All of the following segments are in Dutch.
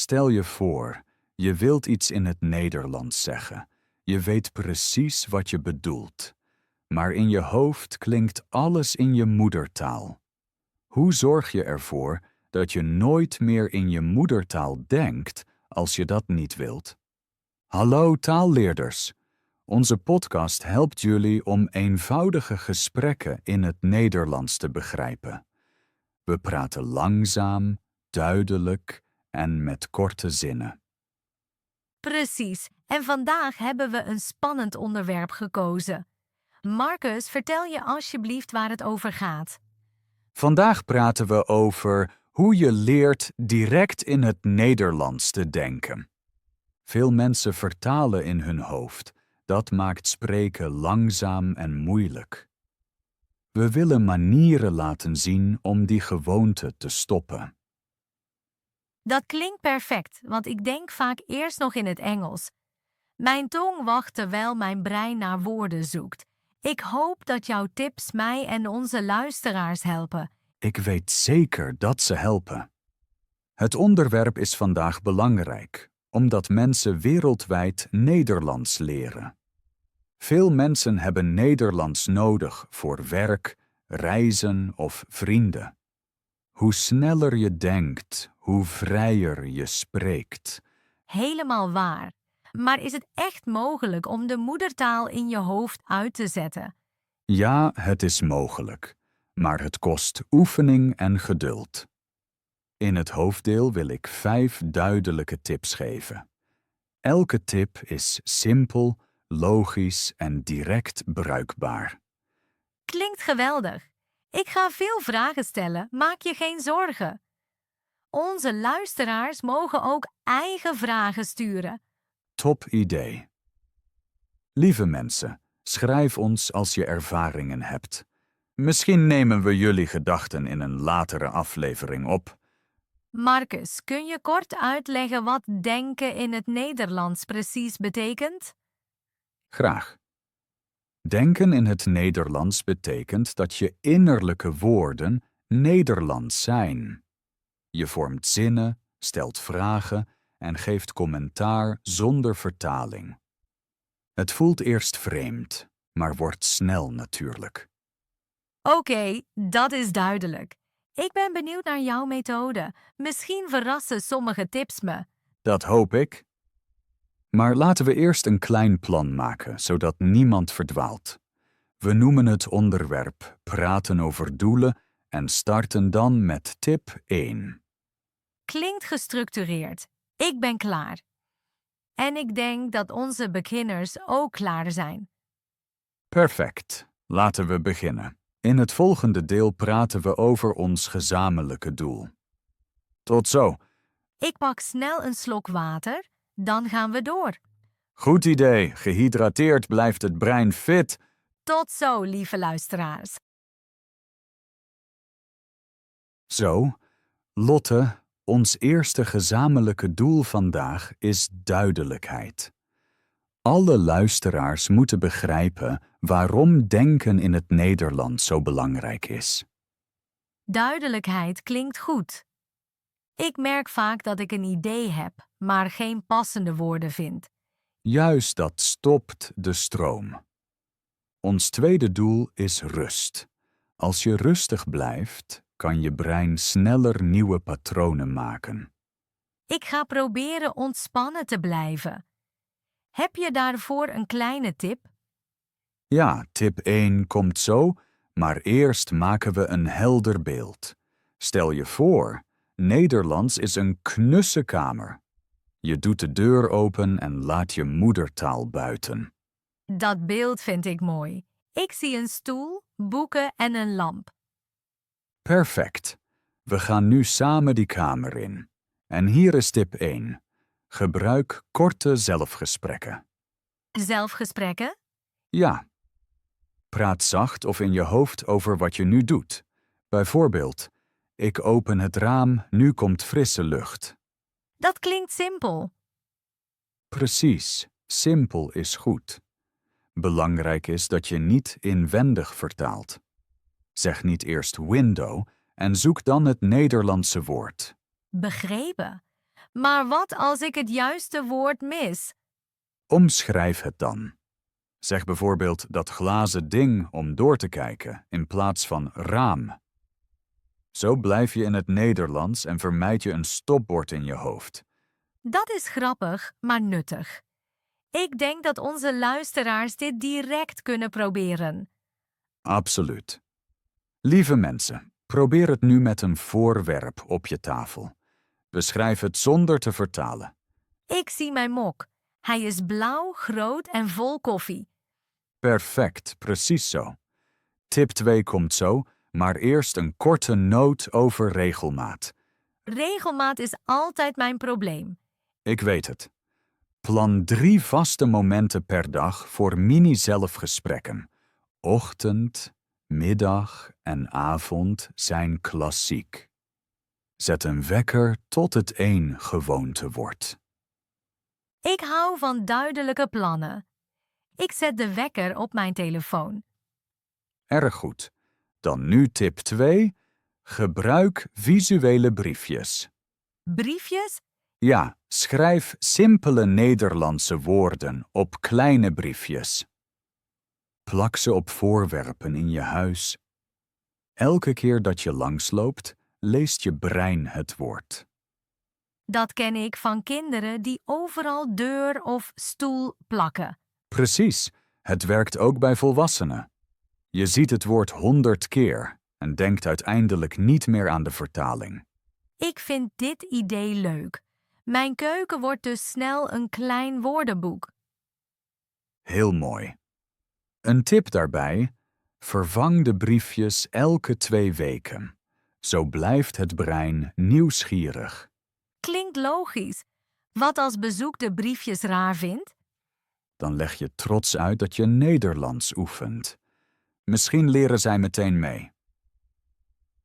Stel je voor, je wilt iets in het Nederlands zeggen. Je weet precies wat je bedoelt. Maar in je hoofd klinkt alles in je moedertaal. Hoe zorg je ervoor dat je nooit meer in je moedertaal denkt als je dat niet wilt? Hallo taalleerders! Onze podcast helpt jullie om eenvoudige gesprekken in het Nederlands te begrijpen. We praten langzaam, duidelijk en met korte zinnen. Precies, en vandaag hebben we een spannend onderwerp gekozen. Marcus, vertel je alsjeblieft waar het over gaat. Vandaag praten we over hoe je leert direct in het Nederlands te denken. Veel mensen vertalen in hun hoofd. Dat maakt spreken langzaam en moeilijk. We willen manieren laten zien om die gewoonte te stoppen. Dat klinkt perfect, want ik denk vaak eerst nog in het Engels. Mijn tong wacht terwijl mijn brein naar woorden zoekt. Ik hoop dat jouw tips mij en onze luisteraars helpen. Ik weet zeker dat ze helpen. Het onderwerp is vandaag belangrijk, omdat mensen wereldwijd Nederlands leren. Veel mensen hebben Nederlands nodig voor werk, reizen of vrienden. Hoe sneller je denkt, hoe vrijer je spreekt. Helemaal waar. Maar is het echt mogelijk om de moedertaal in je hoofd uit te zetten? Ja, het is mogelijk, maar het kost oefening en geduld. In het hoofddeel wil ik 5 duidelijke tips geven. Elke tip is simpel, logisch en direct bruikbaar. Klinkt geweldig. Ik ga veel vragen stellen, maak je geen zorgen. Onze luisteraars mogen ook eigen vragen sturen. Top idee. Lieve mensen, schrijf ons als je ervaringen hebt. Misschien nemen we jullie gedachten in een latere aflevering op. Marcus, kun je kort uitleggen wat denken in het Nederlands precies betekent? Graag. Denken in het Nederlands betekent dat je innerlijke woorden Nederlands zijn. Je vormt zinnen, stelt vragen en geeft commentaar zonder vertaling. Het voelt eerst vreemd, maar wordt snel natuurlijk. Oké, dat is duidelijk. Ik ben benieuwd naar jouw methode. Misschien verrassen sommige tips me. Dat hoop ik. Maar laten we eerst een klein plan maken, zodat niemand verdwaalt. We noemen het onderwerp praten over doelen en starten dan met tip 1. Klinkt gestructureerd. Ik ben klaar. En ik denk dat onze beginners ook klaar zijn. Perfect. Laten we beginnen. In het volgende deel praten we over ons gezamenlijke doel. Tot zo. Ik pak snel een slok water, dan gaan we door. Goed idee. Gehydrateerd blijft het brein fit. Tot zo, lieve luisteraars. Zo, Lotte, ons eerste gezamenlijke doel vandaag is duidelijkheid. Alle luisteraars moeten begrijpen waarom denken in het Nederlands zo belangrijk is. Duidelijkheid klinkt goed. Ik merk vaak dat ik een idee heb, maar geen passende woorden vind. Juist dat stopt de stroom. Ons tweede doel is rust. Als je rustig blijft, kan je brein sneller nieuwe patronen maken. Ik ga proberen ontspannen te blijven. Heb je daarvoor een kleine tip? Ja, tip 1 komt zo, maar eerst maken we een helder beeld. Stel je voor, Nederlands is een knusse kamer. Je doet de deur open en laat je moedertaal buiten. Dat beeld vind ik mooi. Ik zie een stoel, boeken en een lamp. Perfect. We gaan nu samen die kamer in. En hier is tip 1. Gebruik korte zelfgesprekken. Zelfgesprekken? Ja. Praat zacht of in je hoofd over wat je nu doet. Bijvoorbeeld, ik open het raam, nu komt frisse lucht. Dat klinkt simpel. Precies, simpel is goed. Belangrijk is dat je niet inwendig vertaalt. Zeg niet eerst window en zoek dan het Nederlandse woord. Begrepen. Maar wat als ik het juiste woord mis? Omschrijf het dan. Zeg bijvoorbeeld dat glazen ding om door te kijken in plaats van raam. Zo blijf je in het Nederlands en vermijd je een stopbord in je hoofd. Dat is grappig, maar nuttig. Ik denk dat onze luisteraars dit direct kunnen proberen. Absoluut. Lieve mensen, probeer het nu met een voorwerp op je tafel. Beschrijf het zonder te vertalen. Ik zie mijn mok. Hij is blauw, groot en vol koffie. Perfect, precies zo. Tip 2 komt zo, maar eerst een korte noot over regelmaat. Regelmaat is altijd mijn probleem. Ik weet het. Plan 3 vaste momenten per dag voor mini-zelfgesprekken. Ochtend, middag en avond zijn klassiek. Zet een wekker tot het 1 gewoonte wordt. Ik hou van duidelijke plannen. Ik zet de wekker op mijn telefoon. Erg goed. Dan nu tip 2. Gebruik visuele briefjes. Briefjes? Ja, schrijf simpele Nederlandse woorden op kleine briefjes. Plak ze op voorwerpen in je huis. Elke keer dat je langsloopt, leest je brein het woord. Dat ken ik van kinderen die overal deur of stoel plakken. Precies, het werkt ook bij volwassenen. Je ziet het woord 100 keer en denkt uiteindelijk niet meer aan de vertaling. Ik vind dit idee leuk. Mijn keuken wordt dus snel een klein woordenboek. Heel mooi. Een tip daarbij: vervang de briefjes elke 2 weken. Zo blijft het brein nieuwsgierig. Klinkt logisch. Wat als bezoek de briefjes raar vindt? Dan leg je trots uit dat je Nederlands oefent. Misschien leren zij meteen mee.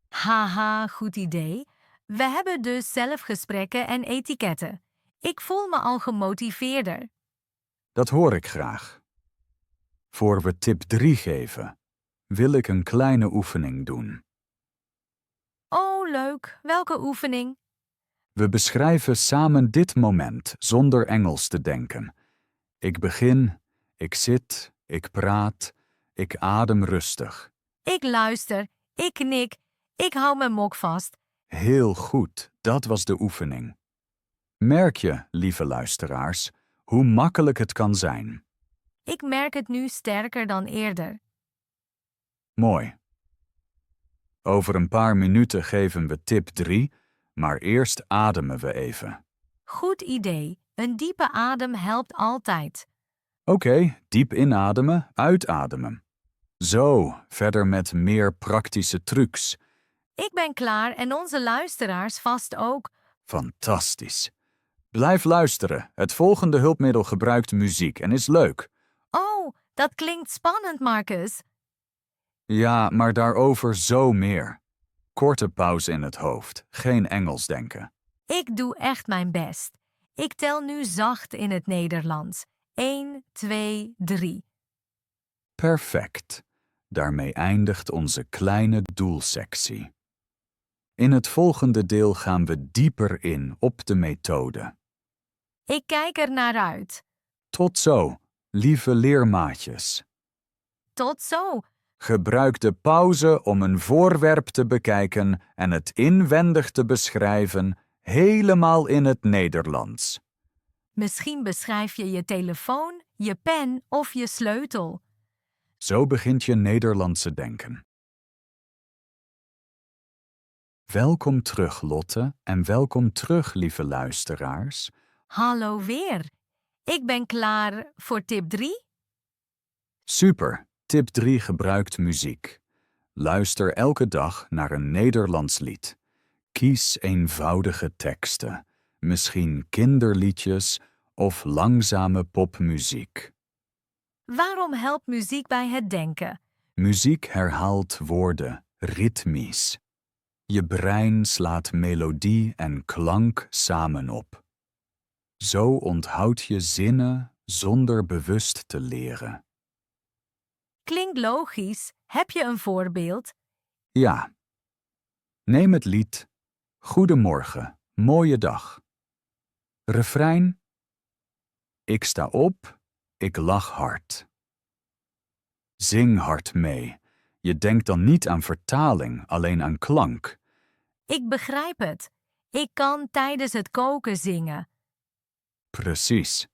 Haha, goed idee. We hebben dus zelfgesprekken en etiketten. Ik voel me al gemotiveerder. Dat hoor ik graag. Voor we tip 3 geven, wil ik een kleine oefening doen. Oh, leuk. Welke oefening? We beschrijven samen dit moment zonder Engels te denken. Ik begin, ik zit, ik praat, ik adem rustig. Ik luister, ik knik, ik hou mijn mok vast. Heel goed, dat was de oefening. Merk je, lieve luisteraars, hoe makkelijk het kan zijn? Ik merk het nu sterker dan eerder. Mooi. Over een paar minuten geven we tip 3, maar eerst ademen we even. Goed idee. Een diepe adem helpt altijd. Oké, diep inademen, uitademen. Zo, verder met meer praktische trucs. Ik ben klaar en onze luisteraars vast ook. Fantastisch. Blijf luisteren. Het volgende hulpmiddel gebruikt muziek en is leuk. Oh, dat klinkt spannend, Marcus. Ja, maar daarover zo meer. Korte pauze in het hoofd, geen Engels denken. Ik doe echt mijn best. Ik tel nu zacht in het Nederlands. 1, 2, 3. Perfect. Daarmee eindigt onze kleine doelsectie. In het volgende deel gaan we dieper in op de methode. Ik kijk er naar uit. Tot zo, lieve leermaatjes. Tot zo. Gebruik de pauze om een voorwerp te bekijken en het inwendig te beschrijven, helemaal in het Nederlands. Misschien beschrijf je je telefoon, je pen of je sleutel. Zo begint je Nederlandse denken. Welkom terug, Lotte, en welkom terug, lieve luisteraars. Hallo weer. Ik ben klaar voor tip 3. Super, tip 3 gebruikt muziek. Luister elke dag naar een Nederlands lied. Kies eenvoudige teksten, misschien kinderliedjes of langzame popmuziek. Waarom helpt muziek bij het denken? Muziek herhaalt woorden, ritmisch. Je brein slaat melodie en klank samen op. Zo onthoud je zinnen zonder bewust te leren. Klinkt logisch. Heb je een voorbeeld? Ja. Neem het lied Goedemorgen, mooie dag. Refrein. Ik sta op, ik lach hard. Zing hard mee. Je denkt dan niet aan vertaling, alleen aan klank. Ik begrijp het. Ik kan tijdens het koken zingen. Precies.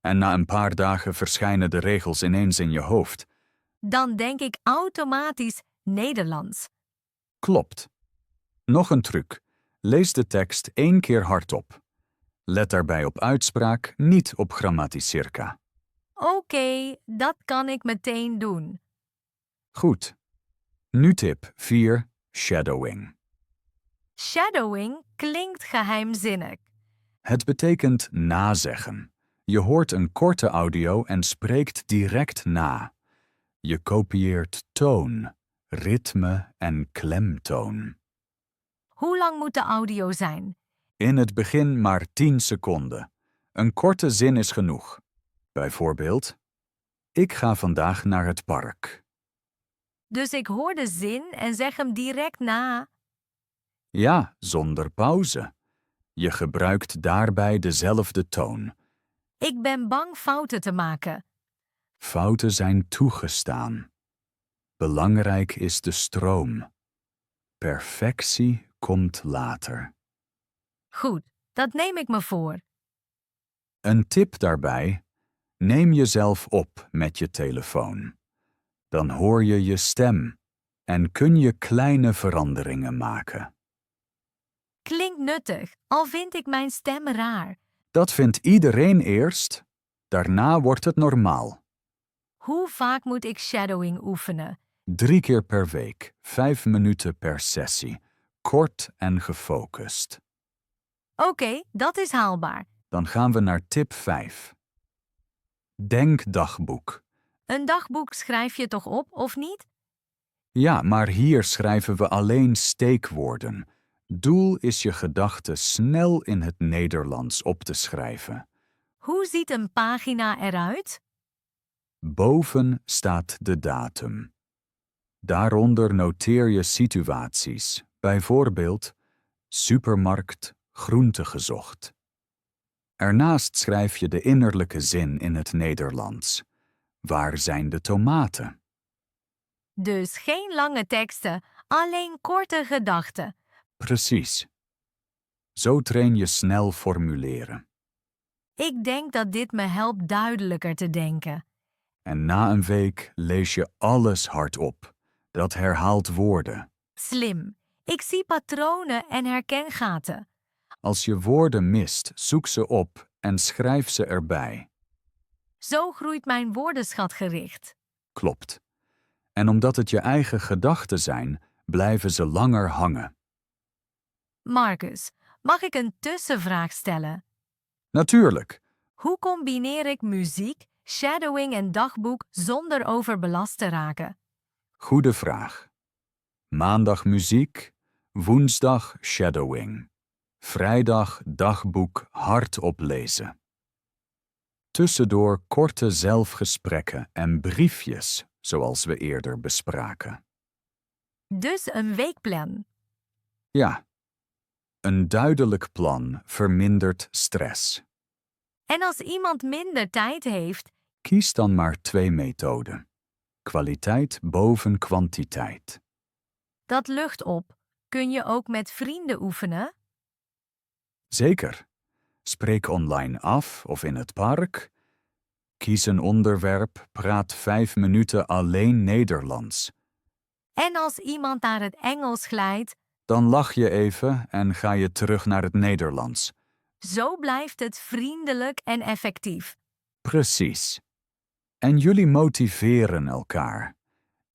En na een paar dagen verschijnen de regels ineens in je hoofd. Dan denk ik automatisch Nederlands. Klopt. Nog een truc. Lees de tekst 1 keer hardop. Let daarbij op uitspraak, niet op grammaticirca. Oké, dat kan ik meteen doen. Goed. Nu tip 4. Shadowing. Shadowing klinkt geheimzinnig. Het betekent nazeggen. Je hoort een korte audio en spreekt direct na. Je kopieert toon, ritme en klemtoon. Hoe lang moet de audio zijn? In het begin maar 10 seconden. Een korte zin is genoeg. Bijvoorbeeld, ik ga vandaag naar het park. Dus ik hoor de zin en zeg hem direct na. Ja, zonder pauze. Je gebruikt daarbij dezelfde toon. Ik ben bang fouten te maken. Fouten zijn toegestaan. Belangrijk is de stroom. Perfectie komt later. Goed, dat neem ik me voor. Een tip daarbij: neem jezelf op met je telefoon. Dan hoor je je stem en kun je kleine veranderingen maken. Klinkt nuttig, al vind ik mijn stem raar. Dat vindt iedereen eerst, daarna wordt het normaal. Hoe vaak moet ik shadowing oefenen? 3 keer per week, 5 minuten per sessie. Kort en gefocust. Oké, dat is haalbaar. Dan gaan we naar tip 5. Denkdagboek. Een dagboek schrijf je toch op, of niet? Ja, maar hier schrijven we alleen steekwoorden. Doel is je gedachten snel in het Nederlands op te schrijven. Hoe ziet een pagina eruit? Boven staat de datum. Daaronder noteer je situaties, bijvoorbeeld supermarkt, groente gezocht. Ernaast schrijf je de innerlijke zin in het Nederlands. Waar zijn de tomaten? Dus geen lange teksten, alleen korte gedachten. Precies. Zo train je snel formuleren. Ik denk dat dit me helpt duidelijker te denken. En na een week lees je alles hardop. Dat herhaalt woorden. Slim. Ik zie patronen en herken gaten. Als je woorden mist, zoek ze op en schrijf ze erbij. Zo groeit mijn woordenschat gericht. Klopt. En omdat het je eigen gedachten zijn, blijven ze langer hangen. Marcus, mag ik een tussenvraag stellen? Natuurlijk. Hoe combineer ik muziek, shadowing en dagboek zonder overbelast te raken? Goede vraag. Maandag muziek, woensdag shadowing. Vrijdag dagboek hardop lezen. Tussendoor korte zelfgesprekken en briefjes, zoals we eerder bespraken. Dus een weekplan. Ja, een duidelijk plan vermindert stress. En als iemand minder tijd heeft, Kies dan maar 2 methoden. Kwaliteit boven kwantiteit. dat lucht op. Kun je ook met vrienden oefenen? Zeker. Spreek online af of in het park. Kies een onderwerp, praat 5 minuten alleen Nederlands. En als iemand naar het Engels glijdt, Dan lach je even en ga je terug naar het Nederlands. zo blijft het vriendelijk en effectief. Precies. En jullie motiveren elkaar.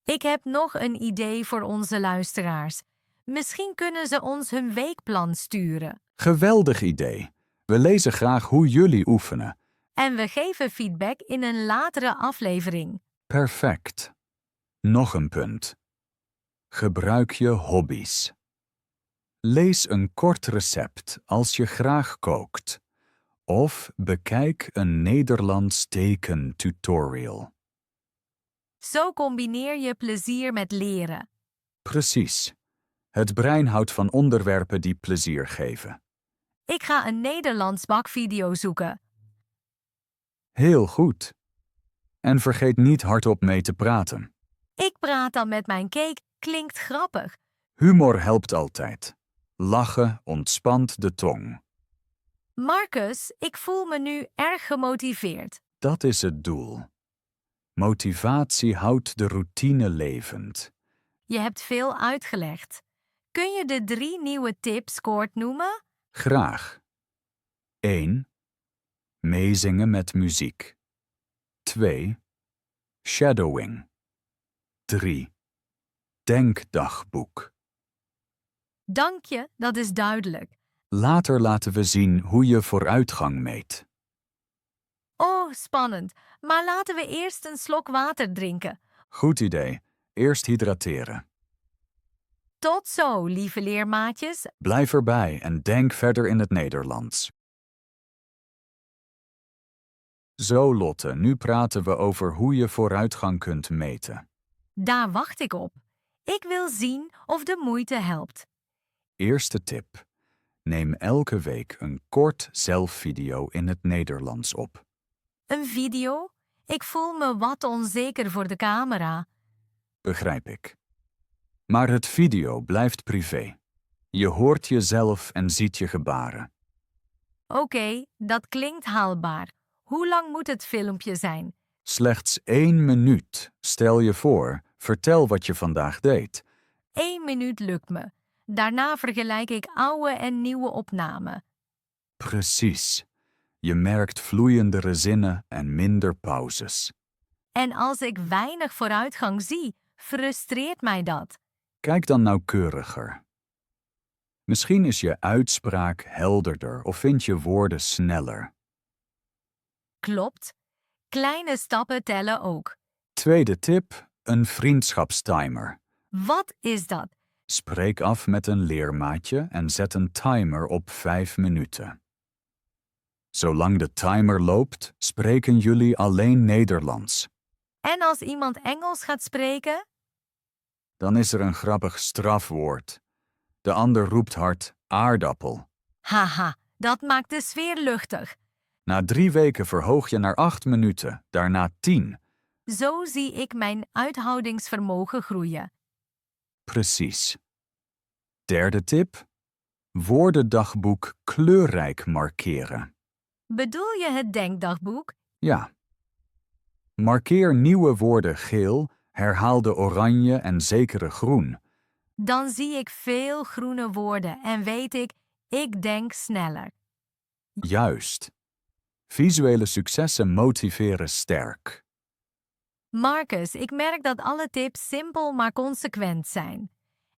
Ik heb nog een idee voor onze luisteraars. Misschien kunnen ze ons hun weekplan sturen. Geweldig idee. We lezen graag hoe jullie oefenen. En we geven feedback in een latere aflevering. Perfect. Nog een punt. Gebruik je hobby's. Lees een kort recept als je graag kookt. Of bekijk een Nederlands tekentutorial. Zo combineer je plezier met leren. Precies. Het brein houdt van onderwerpen die plezier geven. Ik ga een Nederlands bakvideo zoeken. Heel goed. En vergeet niet hardop mee te praten. Ik praat dan met mijn cake, klinkt grappig. Humor helpt altijd. Lachen ontspant de tong. Marcus, ik voel me nu erg gemotiveerd. Dat is het doel. Motivatie houdt de routine levend. Je hebt veel uitgelegd. Kun je de 3 nieuwe tips kort noemen? Graag. 1. Meezingen met muziek. 2. Shadowing. 3. Denkdagboek. Dank je, dat is duidelijk. Later laten we zien hoe je vooruitgang meet. Oh, spannend. Maar laten we eerst een slok water drinken. Goed idee. Eerst hydrateren. Tot zo, lieve leermaatjes. Blijf erbij en denk verder in het Nederlands. Zo, Lotte, nu praten we over hoe je vooruitgang kunt meten. Daar wacht ik op. Ik wil zien of de moeite helpt. Eerste tip. Neem elke week een kort zelfvideo in het Nederlands op. Een video? Ik voel me wat onzeker voor de camera. Begrijp ik. Maar het video blijft privé. Je hoort jezelf en ziet je gebaren. Oké, dat klinkt haalbaar. Hoe lang moet het filmpje zijn? Slechts 1 minuut. Stel je voor, vertel wat je vandaag deed. 1 minuut lukt me. Daarna vergelijk ik oude en nieuwe opnamen. Precies. Je merkt vloeiendere zinnen en minder pauzes. En als ik weinig vooruitgang zie, frustreert mij dat. Kijk dan nauwkeuriger. Misschien is je uitspraak helderder of vind je woorden sneller. Klopt. Kleine stappen tellen ook. Tweede tip, een vriendschapstimer. Wat is dat? Spreek af met een leermaatje en zet een timer op 5 minuten. Zolang de timer loopt, spreken jullie alleen Nederlands. En als iemand Engels gaat spreken? Dan is er een grappig strafwoord. De ander roept hard aardappel. Haha, dat maakt de sfeer luchtig. Na 3 weken verhoog je naar 8 minuten, daarna 10. Zo zie ik mijn uithoudingsvermogen groeien. Precies. Derde tip. Woordendagboek kleurrijk markeren. Bedoel je het denkdagboek? Ja. Markeer nieuwe woorden geel, herhaalde oranje en zekere groen. Dan zie ik veel groene woorden en weet ik denk sneller. Juist. Visuele successen motiveren sterk. Marcus, ik merk dat alle tips simpel maar consequent zijn.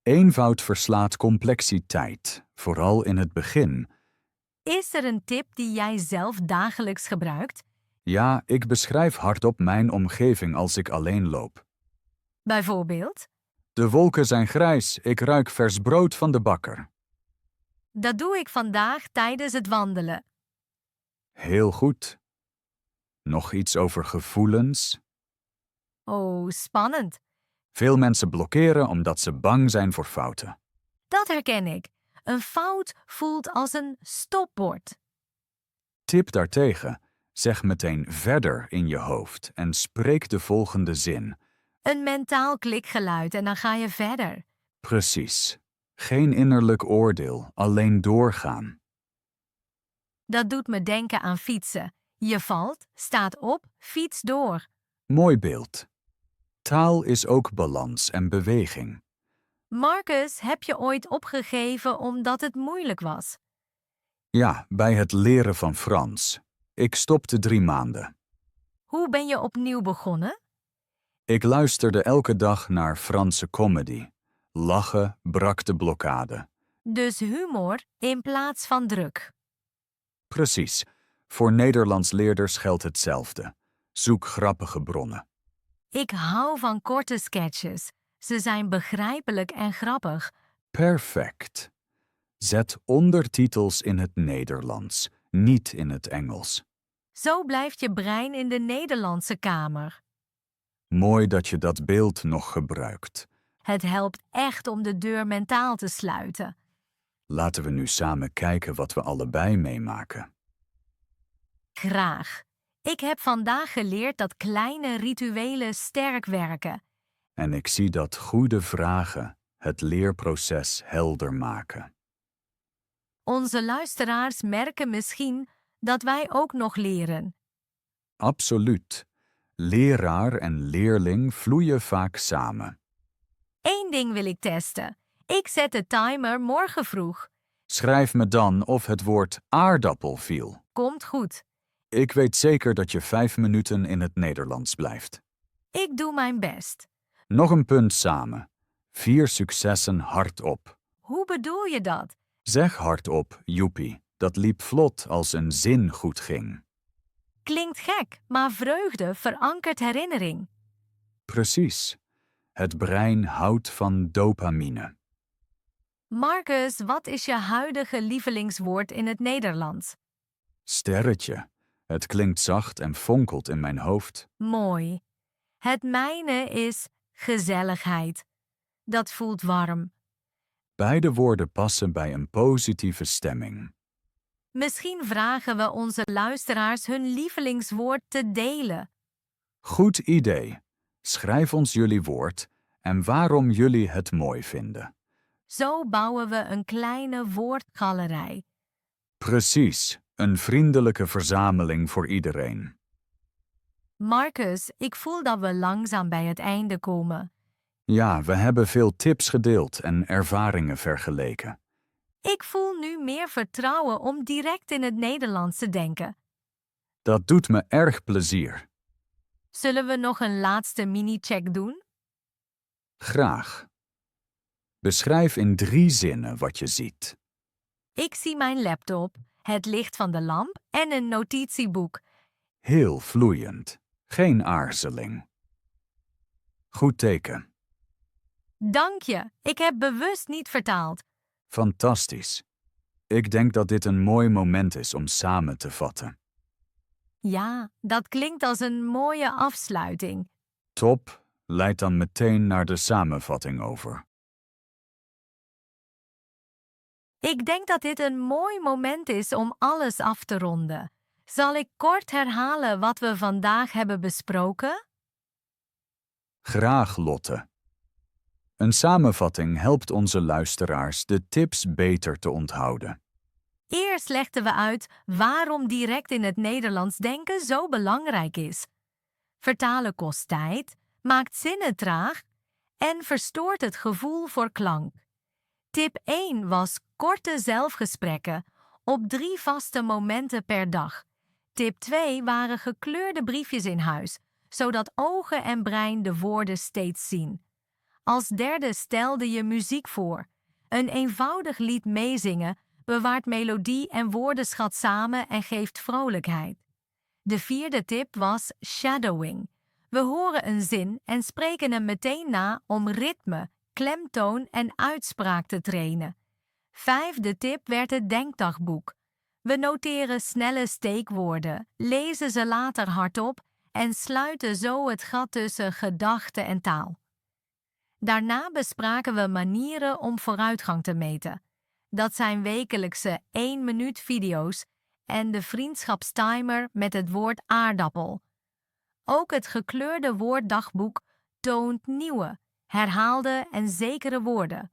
Eenvoud verslaat complexiteit, vooral in het begin. Is er een tip die jij zelf dagelijks gebruikt? Ja, ik beschrijf hardop mijn omgeving als ik alleen loop. Bijvoorbeeld? De wolken zijn grijs, ik ruik vers brood van de bakker. Dat doe ik vandaag tijdens het wandelen. Heel goed. Nog iets over gevoelens? Oh, spannend. Veel mensen blokkeren omdat ze bang zijn voor fouten. Dat herken ik. Een fout voelt als een stopbord. Tip daartegen, zeg meteen verder in je hoofd en spreek de volgende zin. Een mentaal klikgeluid en dan ga je verder. Precies. Geen innerlijk oordeel, alleen doorgaan. Dat doet me denken aan fietsen. Je valt, staat op, fiets door. Mooi beeld. Taal is ook balans en beweging. Marcus, heb je ooit opgegeven omdat het moeilijk was? Ja, bij het leren van Frans. Ik stopte 3 maanden. Hoe ben je opnieuw begonnen? Ik luisterde elke dag naar Franse comedy. Lachen brak de blokkade. Dus humor in plaats van druk. Precies. Voor Nederlands leerders geldt hetzelfde. Zoek grappige bronnen. Ik hou van korte sketches. Ze zijn begrijpelijk en grappig. Perfect. Zet ondertitels in het Nederlands, niet in het Engels. Zo blijft je brein in de Nederlandse kamer. Mooi dat je dat beeld nog gebruikt. Het helpt echt om de deur mentaal te sluiten. Laten we nu samen kijken wat we allebei meemaken. Graag. Ik heb vandaag geleerd dat kleine rituelen sterk werken. En ik zie dat goede vragen het leerproces helder maken. Onze luisteraars merken misschien dat wij ook nog leren. Absoluut. Leraar en leerling vloeien vaak samen. Eén ding wil ik testen. Ik zet de timer morgen vroeg. Schrijf me dan of het woord aardappel viel. Komt goed. Ik weet zeker dat je 5 minuten in het Nederlands blijft. Ik doe mijn best. Nog een punt samen. 4 successen hardop. Hoe bedoel je dat? Zeg hardop, joepie. Dat liep vlot als een zin goed ging. Klinkt gek, maar vreugde verankert herinnering. Precies. Het brein houdt van dopamine. Marcus, wat is je huidige lievelingswoord in het Nederlands? Sterretje. Het klinkt zacht en fonkelt in mijn hoofd. Mooi. Het mijne is gezelligheid. Dat voelt warm. Beide woorden passen bij een positieve stemming. Misschien vragen we onze luisteraars hun lievelingswoord te delen. Goed idee. Schrijf ons jullie woord en waarom jullie het mooi vinden. Zo bouwen we een kleine woordgalerij. Precies, een vriendelijke verzameling voor iedereen. Marcus, ik voel dat we langzaam bij het einde komen. Ja, we hebben veel tips gedeeld en ervaringen vergeleken. Ik voel nu meer vertrouwen om direct in het Nederlands te denken. Dat doet me erg plezier. Zullen we nog een laatste mini-check doen? Graag. Beschrijf in 3 zinnen wat je ziet. Ik zie mijn laptop, het licht van de lamp en een notitieboek. Heel vloeiend. Geen aarzeling. Goed teken. Dank je, ik heb bewust niet vertaald. Fantastisch. Ik denk dat dit een mooi moment is om samen te vatten. Ja, dat klinkt als een mooie afsluiting. Top, leid dan meteen naar de samenvatting over. Ik denk dat dit een mooi moment is om alles af te ronden. Zal ik kort herhalen wat we vandaag hebben besproken? Graag, Lotte. Een samenvatting helpt onze luisteraars de tips beter te onthouden. Eerst legden we uit waarom direct in het Nederlands denken zo belangrijk is. Vertalen kost tijd, maakt zinnen traag en verstoort het gevoel voor klank. Tip 1 was korte zelfgesprekken op 3 vaste momenten per dag. Tip 2 waren gekleurde briefjes in huis, zodat ogen en brein de woorden steeds zien. Als derde stelde je muziek voor. Een eenvoudig lied meezingen bewaart melodie en woordenschat samen en geeft vrolijkheid. De 4e tip was shadowing. We horen een zin en spreken hem meteen na om ritme, klemtoon en uitspraak te trainen. 5e tip werd het denkdagboek. We noteren snelle steekwoorden, lezen ze later hardop en sluiten zo het gat tussen gedachte en taal. Daarna bespraken we manieren om vooruitgang te meten. Dat zijn wekelijkse 1-minuut video's en de vriendschapstimer met het woord aardappel. Ook het gekleurde woorddagboek toont nieuwe, herhaalde en zekere woorden.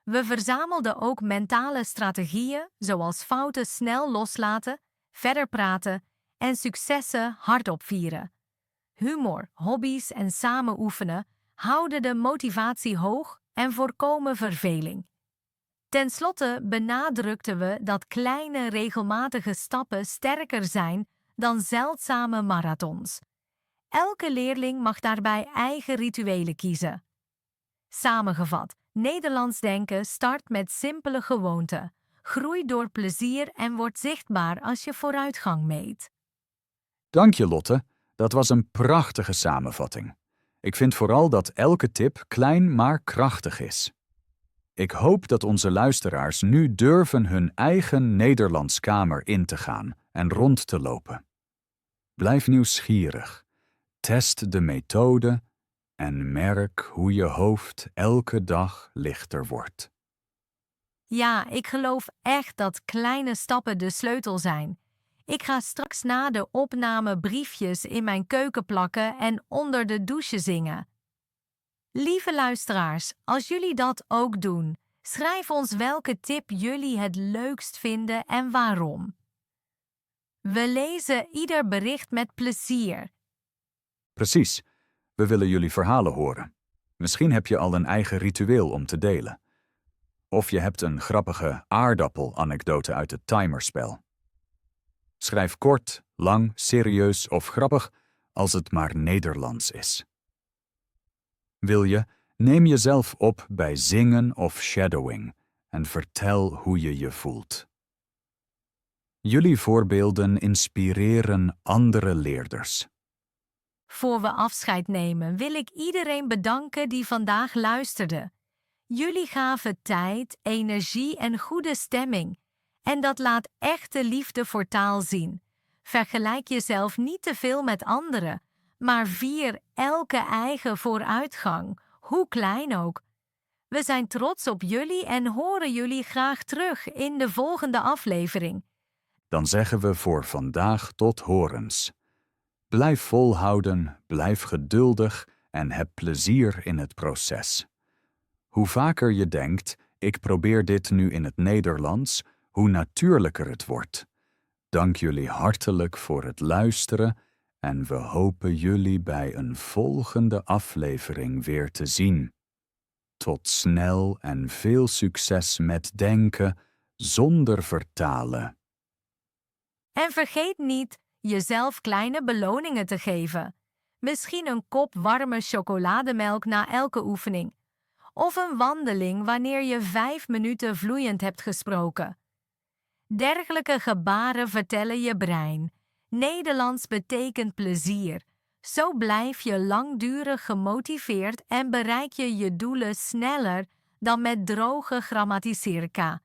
We verzamelden ook mentale strategieën zoals fouten snel loslaten, verder praten en successen hardop vieren. Humor, hobby's en samen oefenen houden de motivatie hoog en voorkomen verveling. Ten slotte benadrukten we dat kleine regelmatige stappen sterker zijn dan zeldzame marathons. Elke leerling mag daarbij eigen rituelen kiezen. Samengevat, Nederlands denken start met simpele gewoonten, groeit door plezier en wordt zichtbaar als je vooruitgang meet. Dank je, Lotte. Dat was een prachtige samenvatting. Ik vind vooral dat elke tip klein maar krachtig is. Ik hoop dat onze luisteraars nu durven hun eigen Nederlandskamer in te gaan en rond te lopen. Blijf nieuwsgierig. Test de methode en merk hoe je hoofd elke dag lichter wordt. Ja, ik geloof echt dat kleine stappen de sleutel zijn. Ik ga straks na de opname briefjes in mijn keuken plakken en onder de douche zingen. Lieve luisteraars, als jullie dat ook doen, schrijf ons welke tip jullie het leukst vinden en waarom. We lezen ieder bericht met plezier. Precies, we willen jullie verhalen horen. Misschien heb je al een eigen ritueel om te delen. Of je hebt een grappige aardappel-anekdote uit het timerspel. Schrijf kort, lang, serieus of grappig als het maar Nederlands is. Wil je, neem jezelf op bij zingen of shadowing en vertel hoe je je voelt. Jullie voorbeelden inspireren andere leerders. Voor we afscheid nemen, wil ik iedereen bedanken die vandaag luisterde. Jullie gaven tijd, energie en goede stemming. En dat laat echte liefde voor taal zien. Vergelijk jezelf niet te veel met anderen, maar vier elke eigen vooruitgang, hoe klein ook. We zijn trots op jullie en horen jullie graag terug in de volgende aflevering. Dan zeggen we voor vandaag tot horens. Blijf volhouden, blijf geduldig en heb plezier in het proces. Hoe vaker je denkt, ik probeer dit nu in het Nederlands, hoe natuurlijker het wordt. Dank jullie hartelijk voor het luisteren en we hopen jullie bij een volgende aflevering weer te zien. Tot snel en veel succes met denken zonder vertalen. En vergeet niet jezelf kleine beloningen te geven. Misschien een kop warme chocolademelk na elke oefening. Of een wandeling wanneer je 5 minuten vloeiend hebt gesproken. Dergelijke gebaren vertellen je brein. Nederlands betekent plezier. Zo blijf je langdurig gemotiveerd en bereik je je doelen sneller dan met droge grammaticirca.